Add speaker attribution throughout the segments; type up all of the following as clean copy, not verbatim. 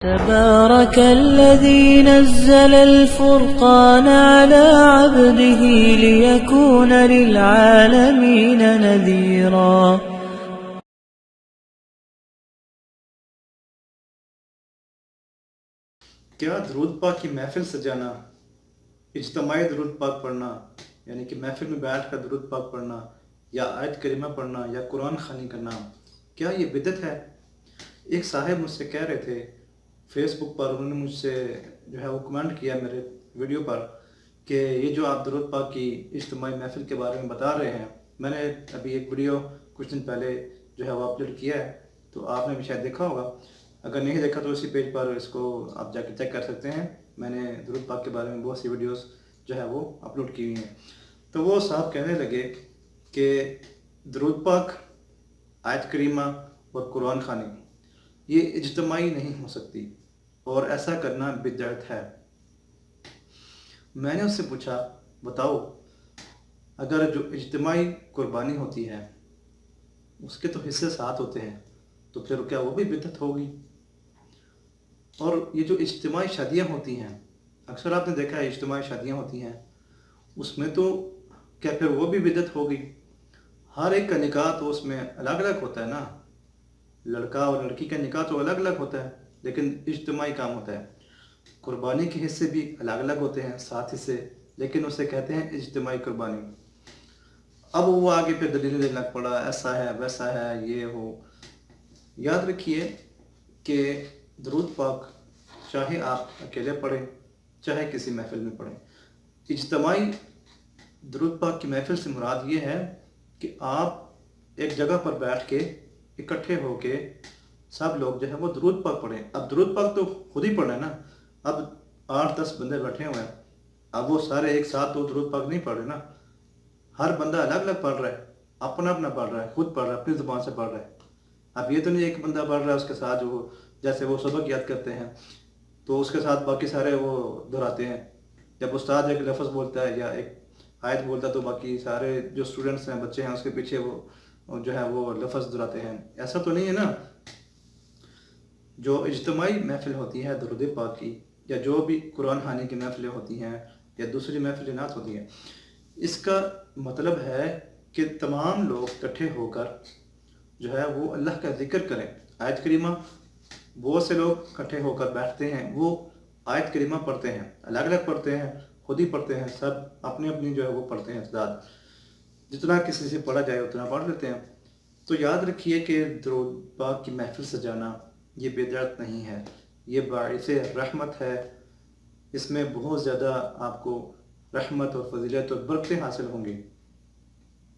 Speaker 1: تبارك الذي نزل الفرقان على عبده ليكون للعالمين نذيرا.
Speaker 2: کیا درود پاک کی محفل سجانا، اجتماعی درود پاک پڑھنا، یعنی کہ محفل میں بیٹھ کر درود پاک پڑھنا یا آیت کریمہ پڑھنا یا قرآن خوانی کرنا، کیا یہ بدعت ہے؟ ایک صاحب مجھ سے کہہ رہے تھے فیس بک پر، انہوں نے مجھ سے وہ کمنٹ کیا میرے ویڈیو پر کہ یہ جو آپ درود پاک کی اجتماعی محفل کے بارے میں بتا رہے ہیں، میں نے ابھی ایک ویڈیو کچھ دن پہلے وہ اپلوڈ کیا ہے، تو آپ نے بھی شاید دیکھا ہوگا. اگر نہیں دیکھا تو اسی پیج پر اس کو آپ جا کے چیک کر سکتے ہیں. میں نے درود پاک کے بارے میں بہت سی ویڈیوز وہ اپلوڈ کی ہوئی ہیں. تو وہ صاحب کہنے لگے کہ درود پاک، آیت کریمہ اور قرآن خوانی یہ اجتماعی نہیں ہو سکتی اور ایسا کرنا بدعت ہے. میں نے اس سے پوچھا بتاؤ، اگر جو اجتماعی قربانی ہوتی ہے اس کے تو حصے ساتھ ہوتے ہیں، تو پھر کیا وہ بھی بدعت ہوگی؟ اور یہ جو اجتماعی شادیاں ہوتی ہیں، اکثر آپ نے دیکھا ہے اجتماعی شادیاں ہوتی ہیں، اس میں تو کیا پھر وہ بھی بدعت ہوگی؟ ہر ایک کا نکاح تو اس میں الگ الگ ہوتا ہے نا، لڑکا اور لڑکی کا نکاح تو الگ الگ ہوتا ہے، لیکن اجتماعی کام ہوتا ہے. قربانی کے حصے بھی الگ الگ ہوتے ہیں، 7 حصے، لیکن اسے کہتے ہیں اجتماعی قربانی. اب وہ آگے پہ دلیل دینا پڑا، ایسا ہے ویسا ہے یہ ہو. یاد رکھیے کہ درود پاک چاہے آپ اکیلے پڑھیں چاہے کسی محفل میں پڑھیں، اجتماعی درود پاک کی محفل سے مراد یہ ہے کہ آپ ایک جگہ پر بیٹھ کے اکٹھے ہو کے سب لوگ وہ درود پاک پڑھیں. اب درود پاک تو خود ہی پڑھنا ہے نا، اب 8-10 بندے بیٹھے ہوئے ہیں، اب وہ سارے ایک ساتھ تو درود پاک نہیں پڑھ رہے نا، ہر بندہ الگ الگ پڑھ رہا ہے، اپنا اپنا پڑھ رہا ہے، خود پڑھ رہا ہے، اپنی زبان سے پڑھ رہا ہے. اب یہ تو نہیں ایک بندہ پڑھ رہا ہے اس کے ساتھ جیسے وہ سبق یاد کرتے ہیں تو اس کے ساتھ باقی سارے وہ دہراتے ہیں. جب استاد ایک لفظ بولتا ہے یا ایک آیت بولتا ہے تو باقی سارے جو اسٹوڈنٹس ہیں، بچے ہیں، اس کے پیچھے وہ وہ لفظ دہراتے ہیں. ایسا تو نہیں ہے نا. جو اجتماعی محفل ہوتی ہے درود پاک کی، یا جو بھی قرآن خوانی کی محفلیں ہوتی ہیں یا دوسری محفل نعت ہوتی ہیں، اس کا مطلب ہے کہ تمام لوگ اکٹھے ہو کر وہ اللہ کا ذکر کریں. آیت کریمہ بہت سے لوگ اکٹھے ہو کر بیٹھتے ہیں، وہ آیت کریمہ پڑھتے ہیں، الگ الگ پڑھتے ہیں، خود ہی پڑھتے ہیں، سب اپنی اپنی وہ پڑھتے ہیں، تعداد جتنا کسی سے پڑھا جائے اتنا پڑھ لیتے ہیں. تو یاد رکھیے کہ درود پاک کی محفل سجانا یہ بدعت نہیں ہے، یہ باعث رحمت ہے. اس میں بہت زیادہ آپ کو رحمت اور فضیلت اور برکتیں حاصل ہوں گی،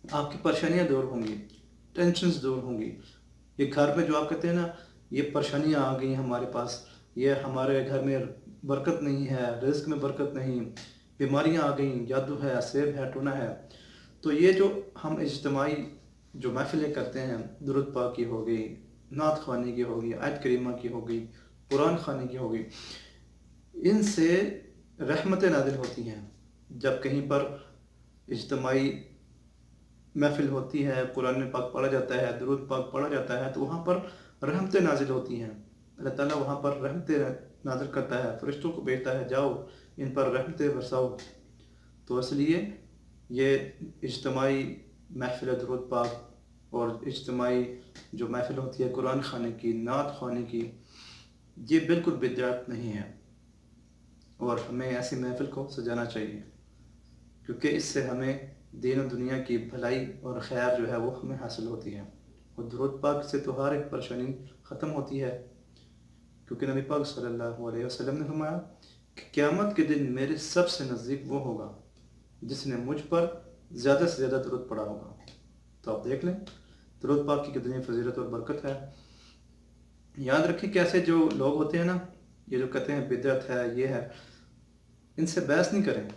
Speaker 2: آپ کی پریشانیاں دور ہوں گی، ٹینشنز دور ہوں گی. یہ گھر میں جو آپ کہتے ہیں نا یہ پریشانیاں آ گئی ہمارے پاس، یہ ہمارے گھر میں برکت نہیں ہے، رزق میں برکت نہیں، بیماریاں آ گئیں، جادو ہے، سحر ہے، ٹونا ہے. تو یہ جو ہم اجتماعی جو محفلیں کرتے ہیں، درود پاک کی ہو گئی، نعت خوانی کی ہو گئی، آیت کریمہ کی ہو گئی، قرآن خوانی کی ہو گئی، ان سے رحمتیں نازل ہوتی ہیں. جب کہیں پر اجتماعی محفل ہوتی ہے، قرآن پاک پڑھا جاتا ہے، درود پاک پڑھا جاتا ہے، تو وہاں پر رحمتیں نازل ہوتی ہیں. اللہ تعالیٰ وہاں پر رحمتیں نازل کرتا ہے، فرشتوں کو بھیجتا ہے، جاؤ ان پر رحمتیں برساؤ. تو اس لیے یہ اجتماعی محفل درود پاک اور اجتماعی جو محفل ہوتی ہے قرآن خوانی کی، نعت خوانی کی، یہ بالکل بدعت نہیں ہے. اور ہمیں ایسی محفل کو سجانا چاہیے، کیونکہ اس سے ہمیں دین و دنیا کی بھلائی اور خیر وہ ہمیں حاصل ہوتی ہے. اور درود پاک سے تو ہر ایک پریشانی ختم ہوتی ہے، کیونکہ نبی پاک صلی اللہ علیہ وسلم نے فرمایا کہ قیامت کے دن میرے سب سے نزدیک وہ ہوگا جس نے مجھ پر زیادہ سے زیادہ درود پڑھا ہوگا. تو آپ دیکھ لیں درود پاک کی کتنی فضیلت اور برکت ہے. یاد رکھیں کہ ایسے جو لوگ ہوتے ہیں نا، یہ جو کہتے ہیں بدعت ہے، یہ ہے، ان سے بحث نہیں کریں،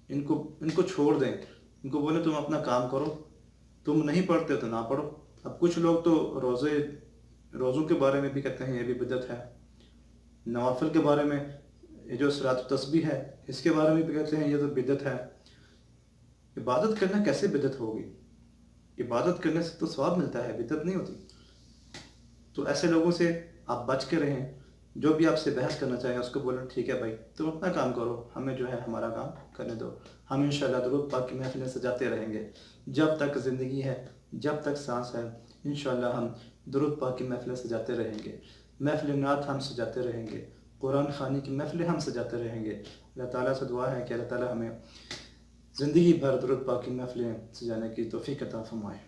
Speaker 2: ان کو چھوڑ دیں، ان کو بولیں تم اپنا کام کرو، تم نہیں پڑھتے تو نہ پڑھو. اب کچھ لوگ تو روزوں کے بارے میں بھی کہتے ہیں یہ بھی بدعت ہے، نوافل کے بارے میں، یہ جو صلاۃ و تسبیح ہے اس کے بارے میں بھی کہتے ہیں یہ تو بدعت ہے. عبادت کرنا کیسے بدعت ہوگی؟ عبادت کرنے سے تو ثواب ملتا ہے، بدعت نہیں ہوتی. تو ایسے لوگوں سے آپ بچ کے رہیں جو بھی آپ سے بحث کرنا چاہیں اس کو بولیں ٹھیک ہے بھائی تم اپنا کام کرو، ہمیں جو ہے ہمارا کام کرنے دو. ہم انشاءاللہ درود پاک کی محفلیں سجاتے رہیں گے جب تک زندگی ہے، جب تک سانس ہے. انشاءاللہ ہم درود پاک کی محفلیں سجاتے رہیں گے، محفل نعت ہم سجاتے رہیں گے، قرآن خوانی کی محفلیں ہم سجاتے رہیں گے. اللہ تعالیٰ سے دعا ہے کہ اللہ تعالیٰ ہمیں زندگی بھر درود پاک کی محفلیں سجانے کی توفیق عطا فرمائے.